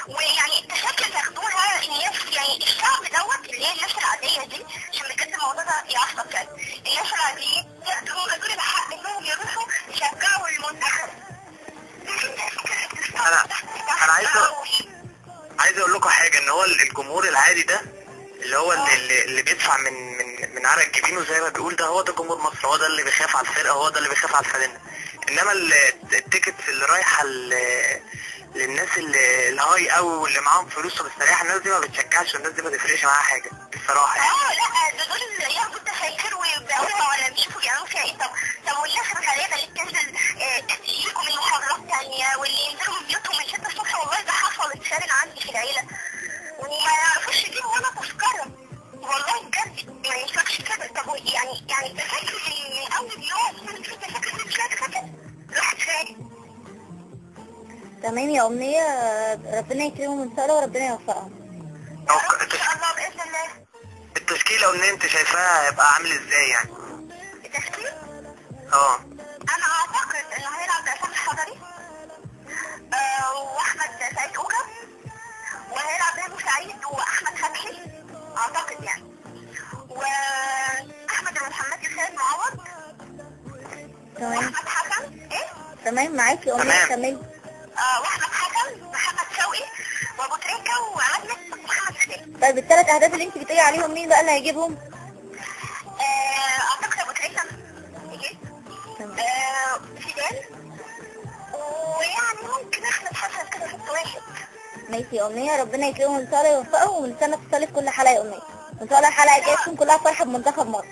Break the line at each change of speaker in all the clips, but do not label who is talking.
ويعني التشكل تاخدوها الناس، يعني الشعب دوت اللي هي الناس العاديه دي، عشان بجد الموضوع ده يعصب فعلا. الناس العاديين هم دول الحق انهم يروحوا يشجعوا المنتخب.
انا انا عايز اقول لكم حاجه، ان هو الجمهور العادي ده اللي هو اللي بيدفع من عرق جبينه زي ما بيقول، ده هو ده جمهور مصر، هو ده اللي بيخاف على الفرقه، هو ده اللي بيخاف على الفريق. انما التيكتس اللي رايحه للناس الهاي قوي واللي معاهم فلوس ومستريحه، الناس دي ما بتشجعش، والناس دي ما تفرقش معاها حاجه بصراحه يعني.
لا ده دول ياخدوا التفاكر ويبيعوها ولا بيشوفوا يعملوا فيها ايه. طب والناس الغلابه اللي بتنزل تشتريكم من محاضرات تانية، واللي ينزلوا من بيوتهم من 6 الصبح، والله ده حصلت فعلا عندي في العيله، وما يعرفوش يجيبوا ولا تذكره. والله بجد ما ينفعش كده. طب يعني التفاكر من اول يوم في تفاكر مش لاقي تفاكر راحت فين؟
تمام يا أمنية، ربنا يكرمهم إن شاء الله وربنا يوفقهم.
ان شاء الله باذن الله.
التشكيل لو ان انت شايفاها هيبقى عامل ازاي يعني؟
التشكيل؟
انا
اعتقد انه هيلعب عصام الحضري واحمد سعيد اوكا، وهيلعب ابو سعيد واحمد فتحي اعتقد يعني، واحمد المحمدي خالد معوض،
تمام
واحمد حسن
تمام معاكي يا أمنية، كملي.
واحمد حسن محمد شوقي وابو تريكه وعماد متعب ومحمد حسين.
طيب الثلاث أهداف اللي أنت بتقولي عليهم مين بقى اللي هيجيبهم؟
اعتقد ابو تريكه يجي، فيدان، ويعني ممكن احمد حسن كده في واحد.
ماشي يا أمنية، ربنا يكرمهم إن شاء الله يوفقهم، ونستنى اتصالك كل حلقة يا أمنية، وإن شاء الله الحلقة الجاية تكون كلها فرحة بمنتخب مصر.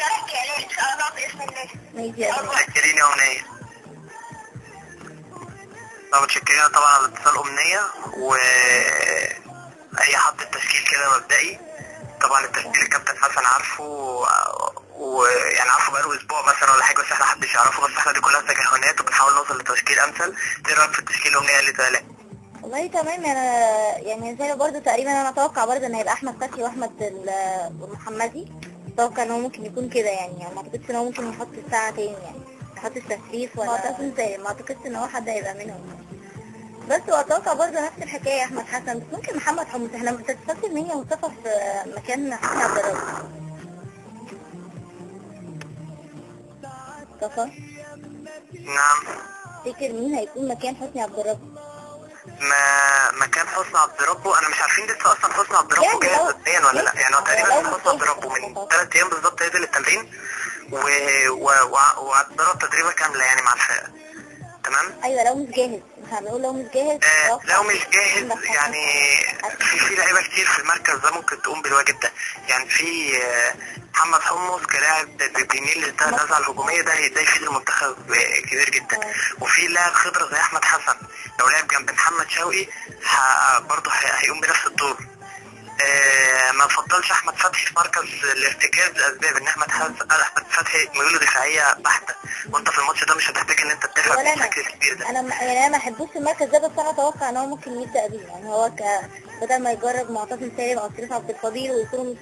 يا رب يا ليل ان شاء الله باذن الله.
ماشي يا أمنية.
متشكرين يا أمنية. متشكرين طبعا على اتصال أمنية. وأي حط التشكيل كده مبدئي، طبعا التشكيل الكابتن حسن عارفه، ويعني عارفه بقاله اسبوع مثلا ولا حاجه، بس احنا محدش يعرفه، بس احنا دي كلها تجهزات وبنحاول نوصل لتشكيل امثل. ايه رايك في التشكيل الامنيه اللي اتقال؟
والله تمام، انا يعني زي برضه تقريبا انا اتوقع برضه ان هيبقى احمد فتحي واحمد المحمدي، اتوقع ان هو ممكن يكون كده يعني ما اعتقدش ان هو ممكن يحط الساعه تاني يعني يحط التسليف، ولا ما اعتقدش ان هو حد هيبقى منهم. بس واتوقع برضه نفس الحكايه احمد حسن، بس ممكن محمد حمص. احنا بتتفكر ان هي مصطفى في مكان حسن عبد الرازق. مصطفى
نعم.
تفتكر مين هيكون مكان حسني عبد الرازق؟
مكان حسني عبد ربه، انا مش عارفين لسه اصلا حسني عبد ربه
يعني
جاهز ذهنيا ولا لا، يعني هو تقريبا حسني عبد ربه من 3 ايام بالظبط نزل التمرين واتدرب تدريبه كامله يعني مع الفرقه. تمام.
ايوه لو مش جاهز، مش هنقول لو مش جاهز.
لو مش جاهز يعني في لعيبه كتير في المركز ده ممكن تقوم بالواجب ده، يعني في محمد حمص كلاعب بيميل للنزعه الهجوميه، ده يفيد المنتخب كبير جدا. وفي لاعب خبره زي احمد حسن لو لعب جنب محمد شوقي برضه هيقوم بنفس الدور. ما بفضلش احمد فتحي في مركز الارتكاز لاسباب ان احمد فتحي ميوله دفاعيه بحته، وانت في الماتش ده مش هتحتاج ان انت تدافع بالشكل الكبير ده.
انا ما احبوش المركز ده، بس انا اتوقع ان هو ممكن يبدا بيه، يعني هو بدل ما يجرب معتصم سالم او شريف عبد القدير ويكونوا مش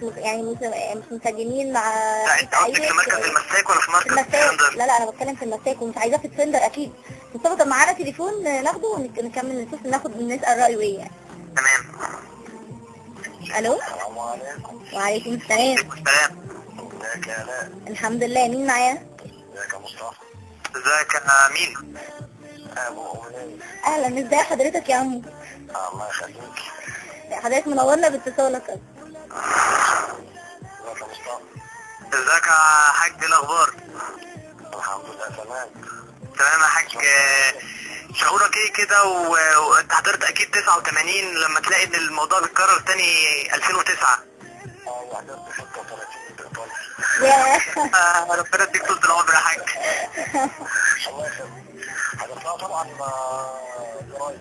مسجلين مع.
لا انت قصدك في مركز المساك ولا في مركز الديفندر؟
لا انا بتكلم في المساك، ومش عايزاه في الديفندر اكيد. مصطفى طب معانا تليفون ناخده ونكمل نشوف نسال رايه ايه يعني.
تمام.
الو.
السلام عليكم.
وعليكم السلام.
وعليكم السلام. ازيك يا الاء؟
الحمد لله. مين معايا؟
ازيك يا مصطفى؟ ازيك يا مين؟ ابو امنيه.
اهلا، ازاي حضرتك يا عمو؟
الله يخليك.
حضرتك منورنا باتصالك.
ازيك يا مصطفى؟ ازيك يا حاج؟ ايه الاخبار؟ الحمد لله تمام. تمام يا حاج. شعورك ايه كده وانت حضرت اكيد 89 لما تلاقي ان الموضوع بيتكرر تاني 2009؟ حضرت 36
ياه.
ربنا يديك طول العمر يا حاج. الله يخليك. حضرتها طبعا جرايد.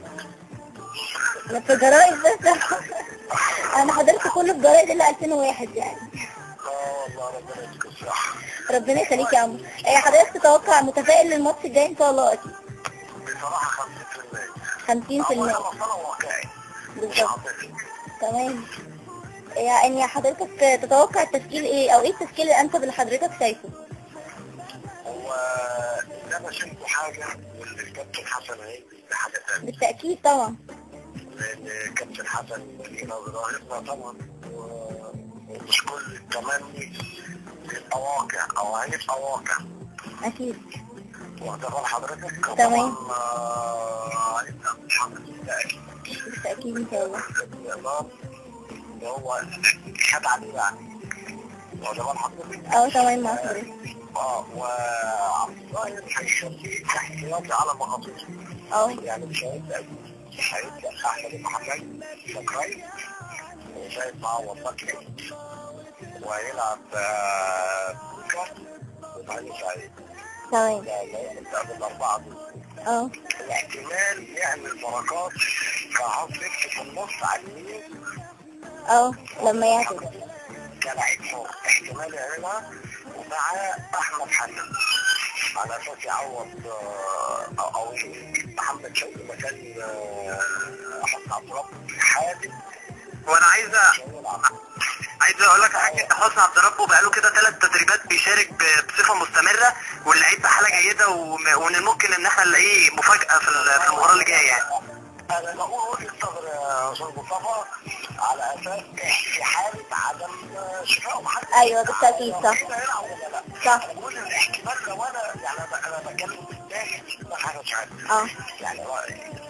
في جرايد بس. انا حضرت كل الجرايد الا 2001 يعني.
والله ربنا يديك الصحة.
ربنا يخليك يا عمو. حضرتك تتوقع متفائل للماتش الجاي ان شاء الله؟ اكيد.
بصراحة 50%.
50%.
واقعي.
بالظبط. تمام. يعني حضرتك تتوقع التشكيل ايه، او ايه التشكيل الانسب اللي حضرتك شايفه؟
هو اللي انا شايفه حاجة واللي الكابتن حسن هيدي حاجة ثانية.
بالتأكيد طبعا.
لان كابتن حسن لينا ظاهرنا طبعا، ومش كل التمني بيبقى واقع او هيبقى واقع.
اكيد.
واخده بال حضرتك؟
تمام.
طبعا هيبقى مش اكيد.
بالتاكيد ان شاء الله.
اللي هو خد عليه يعني. واخده بال حضرتك؟
تمام مع حضرتك.
وعبد الظاهر هيخليه احتياطي على مخاطره. يعني مش هيبدا احمد محمد شكراي، وشايف معاه وفاق وهيلعب كوكا ومعين سعيد.
تمام.
ده الاربعه دول. الاحتمال يعمل بركات كعاصف في النص على اليمين.
لما يعتذر
كلاعب حر احتمال يعملها، ومع احمد حسن على اساس يعوض او محمد شوقي مكان حسن عبد الرب حادث.
وانا عايز اقول لك حاجه، حسن عبد ربه بقاله كده 3 تدريبات بيشارك بصفه مستمره، واللعيب بحاله جيده، ومن الممكن ان احنا نلاقيه مفاجاه في المباراه اللي جايه يعني.
انا بقول وجهه نظر يا استاذ مصطفى على اساس في حاله عدم شفاء محدد.
ايوه بالتاكيد صح.
صح. انا بقول الاحتمال لو انا بتكلم بالداخل ما حاجه مش عارف. يعني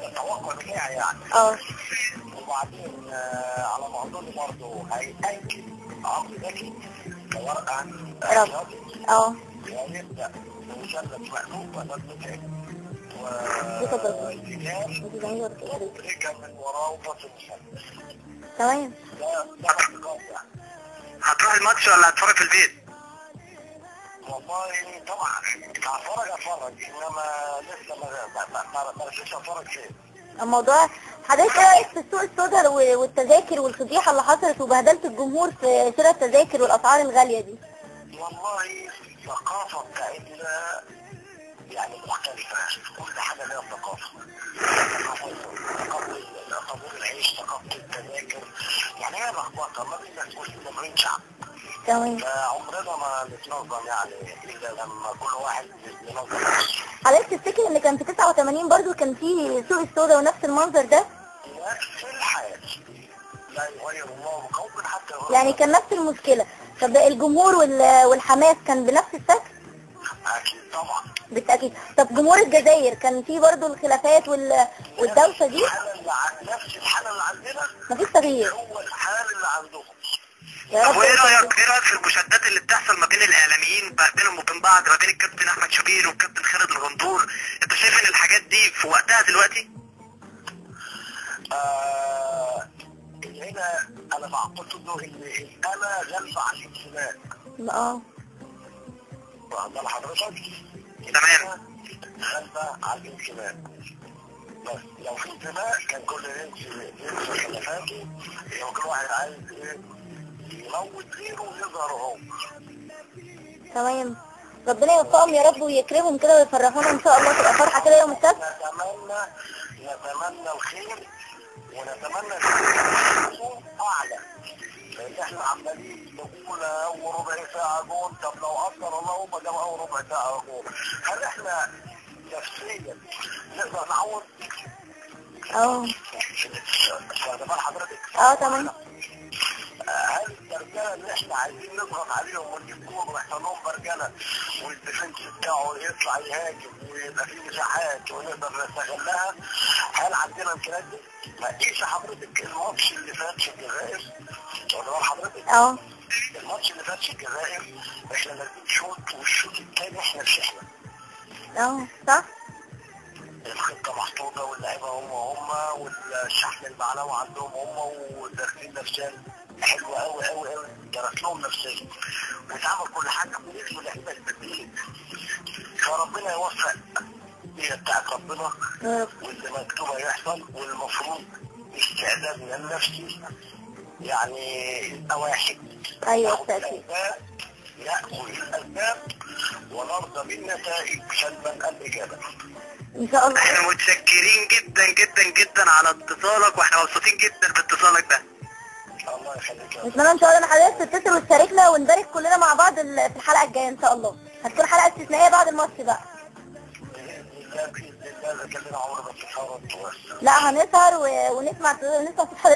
التوقع بتاعي يعني. وبعدين على ما اظن برضه هيأكد عمرو زكي كورقه احتياطي. ويبدا مثلث مقلوب ولا متعب ورجع من وراه وبطل المثلث.
تمام.
ده اعتقاد يعني.
هتروح الماتش ولا هتتفرج في البيت؟
والله طبعا اتفرج انما لسه ما رسيتش اتفرج فين.
الموضوع حضرتك ايه رايك في السوق السوداء والتذاكر والفضيحه اللي حصلت وبهدله الجمهور في شراء التذاكر والاسعار الغاليه دي؟
والله الثقافه بتاعتنا يعني مختلفه، كل حاجه لها ثقافه. ثقافه طابور العيش، ثقافه التذاكر، يعني هي لخبطه ما بين مسؤولين شعب.
تمام.
فعمرنا ما نتنظم يعني الا لما كل واحد ينظم نفسه.
حضرتك تفتكر ان كان في 89 برضو كان في سوق السوداء ونفس المنظر ده؟
نفس الحال، لا يغير الله بقوم حتى
يعني كان نفس المشكله. طب الجمهور والحماس كان بنفس الشكل؟
اكيد طبعا.
بالتاكيد. طب جمهور الجزائر كان في برضو الخلافات والدوشه دي؟
نفس الحاله اللي عندنا،
مفيش تغيير.
هو الحال اللي عندهم.
طب وايه رايك في المشادات اللي بتحصل ما بين الاعلاميين بينهم وبين بعض، ما بين الكابتن احمد شوبير والكابتن خالد الغندور؟ انت شايف ان الحاجات دي في وقتها دلوقتي؟
هنا انا بعتقد انه الانا غالبه على الانتماء. واخد بال حضرتك؟
تمام.
غالبه على الانتماء. بس لو في انتماء كان كل ينسى خلافاته، لو كل واحد عايز يموت غيره ويظهر هو.
تمام. ربنا يوفقهم يا رب ويكرمهم كده ويفرحونا ان شاء الله، تبقى فرحه كده يوم السبت.
نتمنى الخير ونتمنى يكون اعلى، لان احنا عمالين نقول اول ربع ساعه جول، طب لو قدر الله ما جاب اول ربع ساعه جول، هل احنا نفسيا نقدر نعوض؟ واخد بال حضرتك؟
تمام.
هل الرجاله اللي احنا عايزين نضغط عليهم ونجيب جول ونحصل لهم برجله والديفنس بتاعه يطلع يهاجم ويبقى فيه مساحات ونقدر نستغلها، هل عندنا امكانيات دي؟ ما تقيس حضرتك الماتش اللي فات في الجزائر، واخد بال حضرتك؟ الماتش اللي فات في الجزائر احنا لازم شوط، والشوط الثاني احنا في شحنه.
صح.
الخطه محطوطه واللعيبه هم والشحن المعنوي عندهم هم، والداخلين نفسيا حلو قوي قوي قوي، درس لهم نفسيا واتعمل كل حاجه ونزلوا لعيبه التدريب. فربنا يوفق، هي بتاعت ربنا واللي مكتوبه يحصل، والمفروض استعدادنا النفسي يعني يبقى واحد.
ايوه بالتاكيد.
ناخذ الاسباب ونرضى بالنتائج سلبا ام ايجابا.
ان شاء الله.
احنا متشكرين جدا جدا جدا على اتصالك، واحنا مبسوطين جدا باتصالك ده.
الله يخليك.
نتمنى ان شاء الله ان حضرتك تتصل وتشاركنا ونبارك كلنا مع بعض في الحلقه الجايه ان شاء الله. هتكون حلقه استثنائيه بعد الماتش بقى.
الله باذن الله اذا كان لنا عمر بس الحوار.
لا هنسهر ونسمع صوت حضرتك